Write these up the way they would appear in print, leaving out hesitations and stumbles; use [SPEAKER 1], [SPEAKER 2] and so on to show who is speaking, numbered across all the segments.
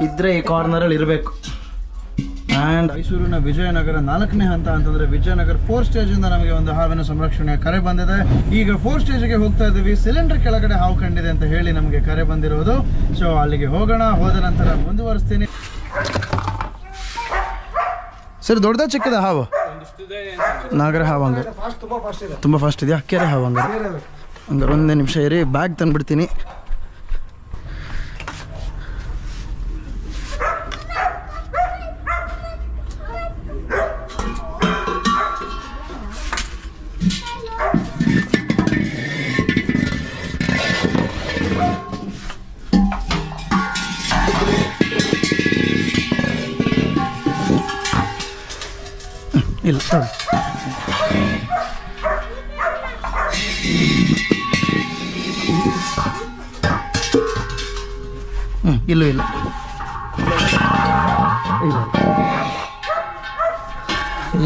[SPEAKER 1] ಇದ್ರೆ ಈ ಕಾರ್ನರಲ್ಲಿ ಇರಬೇಕು. ಆ್ಯಂಡ್ ಮೈಸೂರಿನ ವಿಜಯನಗರ 4ನೇ ಹಂತ ಅಂತಂದರೆ ವಿಜಯನಗರ 4 ಸ್ಟೇಜಿಂದ ನಮಗೆ ಒಂದು ಹಾವಿನ ಸಂರಕ್ಷಣೆ ಕರೆ ಬಂದಿದೆ. ಈಗ 4 ಸ್ಟೇಜಿಗೆ ಹೋಗ್ತಾ ಇದ್ದೀವಿ. ಸಿಲಿಂಡರ್ ಕೆಳಗಡೆ ಹಾವು ಕಂಡಿದೆ ಅಂತ ಹೇಳಿ ನಮಗೆ ಕರೆ ಬಂದಿರೋದು. ಸೊ ಅಲ್ಲಿಗೆ ಹೋಗೋಣ. ಹೋದ ನಂತರ ಮುಂದುವರಿಸ್ತೀನಿ. ಸರ್ ದೊಡ್ಡದ ಚಿಕ್ಕದ ಹಾವು? ನಾಗರ ಹಾವು ಹಂಗಾರೆ ತುಂಬ ಫಾಸ್ಟ್ ಇದೆಯಾ? ಕೆರೆ ಹಾವು ಹಂಗಾರೆ ಒಂದೇ ನಿಮಿಷ ಇರಿ, ಬ್ಯಾಗ್ ತಂದುಬಿಡ್ತೀನಿ. ಇಲ್ಲ ಇಲ್ಲೂ ಇಲ್ಲ.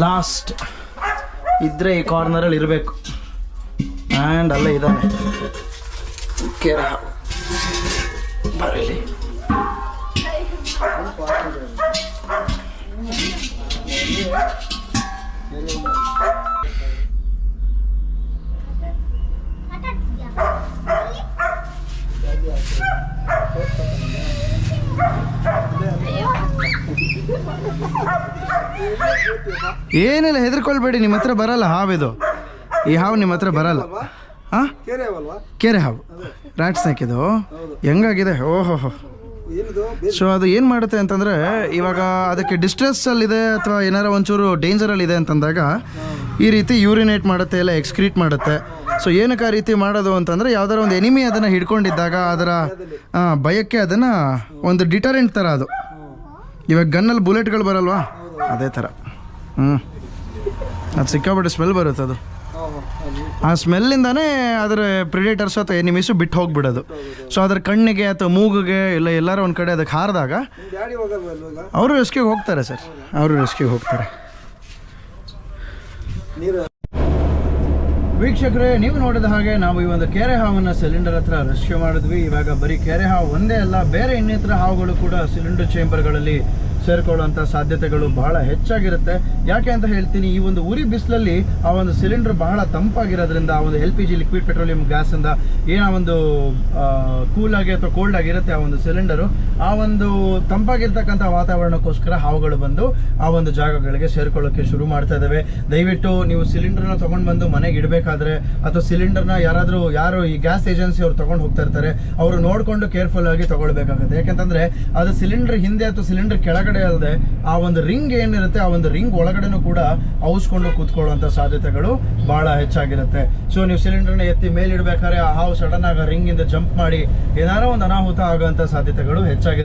[SPEAKER 1] ಲಾಸ್ಟ್ ಇದ್ರೆ ಈ ಕಾರ್ನರಲ್ಲಿ ಇರಬೇಕು. ಆ್ಯಂಡ್ ಅಲ್ಲೇ ಇದ್ದಾನೆ ಕೆರೆ ಹಾವು. ಬರಲಿ. ಏನಿಲ್ಲ, ಹೆದರ್ಕೊಳ್ಬೇಡಿ. ನಿಮ್ಮ ಹತ್ರ ಬರಲ್ಲ ಹಾವಿದು. ಈ ಹಾವು ನಿಮ್ಮ ಹತ್ರ ಬರಲ್ಲ. ಹಾಂ, ಕೆರೆ ಹಾವು, ರ್ಯಾಟ್ ಸ್ನೇಕ್ ಇದು. ಹೆಂಗಾಗಿದೆ? ಓಹೋ. ಸೊ ಅದು ಏನು ಮಾಡುತ್ತೆ ಅಂತಂದರೆ, ಇವಾಗ ಅದಕ್ಕೆ ಡಿಸ್ಟ್ರೆಸ್ಸಲ್ಲಿದೆ ಅಥವಾ ಏನಾರ ಒಂಚೂರು ಡೇಂಜರಲ್ಲಿದೆ ಅಂತಂದಾಗ ಈ ರೀತಿ ಯೂರಿನೇಟ್ ಮಾಡುತ್ತೆ, ಇಲ್ಲ ಎಕ್ಸ್ಕ್ರೀಟ್ ಮಾಡುತ್ತೆ. ಸೊ ಏನಕ್ಕೆ ಆ ರೀತಿ ಮಾಡೋದು ಅಂತಂದರೆ, ಯಾವ್ದಾರ ಒಂದು ಎನಿಮಿ ಅದನ್ನು ಹಿಡ್ಕೊಂಡಿದ್ದಾಗ ಅದರ ಭಯಕ್ಕೆ ಅದನ್ನು ಒಂದು ಡಿಟರೆಂಟ್ ಥರ ಅದು. ಇವಾಗ ಗನ್ನಲ್ಲಿ ಬುಲೆಟ್ಗಳು ಬರಲ್ವಾ, ಅದೇ ಥರ. ಅದು ಸಿಕ್ಕಾಪಟ್ಟೆ ಸ್ಮೆಲ್ ಬರುತ್ತೆ. ಅದು ಆ ಸ್ಮೆಲ್ಲಿಂದಾನೇ ಅದರ ಪ್ರಿಡೇಟರ್ಸ್ ಅಥವಾ ಎನಿಮೀಸು ಬಿಟ್ಟು ಹೋಗ್ಬಿಡೋದು. ಸೊ ಅದರ ಕಣ್ಣಿಗೆ ಅಥವಾ ಮೂಗಿಗೆ ಇಲ್ಲ ಎಲ್ಲಾರು ಒಂದು ಕಡೆ ಅದಕ್ಕೆ ಹಾರಿದಾಗ ಅವರು ರೆಸ್ಕ್ಯೂಗೆ ಹೋಗ್ತಾರೆ ಸರ್. ಅವರು ರೆಸ್ಕ್ಯೂಗೆ ಹೋಗ್ತಾರೆ. ವೀಕ್ಷಕರೇ, ನೀವು ನೋಡಿದ ಹಾಗೆ ನಾವು ಈ ಒಂದು ಕೆರೆ ಹಾವನ್ನು ಸಿಲಿಂಡರ್ ಹತ್ರ ರೆಸ್ಕ್ಯೂ ಮಾಡಿದ್ವಿ. ಇವಾಗ ಬರೀ ಕೆರೆ ಹಾವು ಒಂದೇ ಅಲ್ಲ, ಬೇರೆ ಇನ್ನಿತರ ಹಾವುಗಳು ಕೂಡ ಸಿಲಿಂಡರ್ ಚೇಂಬರ್ಗಳಲ್ಲಿ ಸೇರ್ಕೊಳ್ಳುವಂಥ ಸಾಧ್ಯತೆಗಳು ಬಹಳ ಹೆಚ್ಚಾಗಿರುತ್ತೆ. ಯಾಕೆ ಅಂತ ಹೇಳ್ತೀನಿ, ಈ ಒಂದು ಉರಿ ಬಿಸಿಲಲ್ಲಿ ಆ ಒಂದು ಸಿಲಿಂಡರ್ ಬಹಳ ತಂಪಾಗಿರೋದ್ರಿಂದ, ಆ ಒಂದು LPG ಲಿಕ್ವಿಡ್ ಪೆಟ್ರೋಲಿಯಂ ಗ್ಯಾಸಿಂದ ಏನೋ ಒಂದು ಕೂಲಾಗಿ ಅಥವಾ ಕೋಲ್ಡ್ ಆಗಿರುತ್ತೆ ಆ ಒಂದು ಸಿಲಿಂಡರು, ಆ ಒಂದು ತಂಪಾಗಿರ್ತಕ್ಕಂಥ ವಾತಾವರಣಕ್ಕೋಸ್ಕರ ಹಾವುಗಳು ಬಂದು ಆ ಒಂದು ಜಾಗಗಳಿಗೆ ಸೇರ್ಕೊಳ್ಳೋಕ್ಕೆ ಶುರು ಮಾಡ್ತಾ ಇದ್ದಾವೆ. ದಯವಿಟ್ಟು ನೀವು ಸಿಲಿಂಡರ್ನ ತೊಗೊಂಡು ಬಂದು ಮನೆಗೆ ಇಡಬೇಕಾದ್ರೆ, ಅಥವಾ ಸಿಲಿಂಡರ್ನ ಯಾರು ಈ ಗ್ಯಾಸ್ ಏಜೆನ್ಸಿ ಅವ್ರು ತೊಗೊಂಡು ಹೋಗ್ತಾ ಇರ್ತಾರೆ, ಅವರು ನೋಡಿಕೊಂಡು ಕೇರ್ಫುಲ್ ಆಗಿ ತೊಗೊಳ್ಬೇಕಾಗುತ್ತೆ. ಯಾಕೆಂತಂದರೆ ಅದು ಸಿಲಿಂಡರ್ ಹಿಂದೆ ಅಥವಾ ಸಿಲಿಂಡರ್ ಕೆಳಗಡೆ ಅಲ್ಲದೆ ಆ ಒಂದು ರಿಂಗ್ ಏನಿರುತ್ತೆ, ಆ ಒಂದು ರಿಂಗ್ ಒಳಗಡೆನೂ ಕೂಡ ಔಸ್ಕೊಂಡು ಕೂತ್ಕೊಳ್ಳುವಂಥ ಸಾಧ್ಯತೆಗಳು ಬಹಳ ಹೆಚ್ಚಾಗಿರುತ್ತೆ. ಸೊ ನೀವು ಸಿಲಿಂಡರ್ನ ಎತ್ತಿ ಮೇಲಿಡಬೇಕಾದ್ರೆ ಆ ಹಾವು ಸಡನ್ ಆಗಿ ರಿಂಗಿಂದ ಜಂಪ್ ಮಾಡಿ ಏನಾರೋ ಒಂದು ಅನಾಹುತ ಆಗುವಂಥ ಸಾಧ್ಯತೆಗಳು ಹೆಚ್ಚಾಗಿದೆ.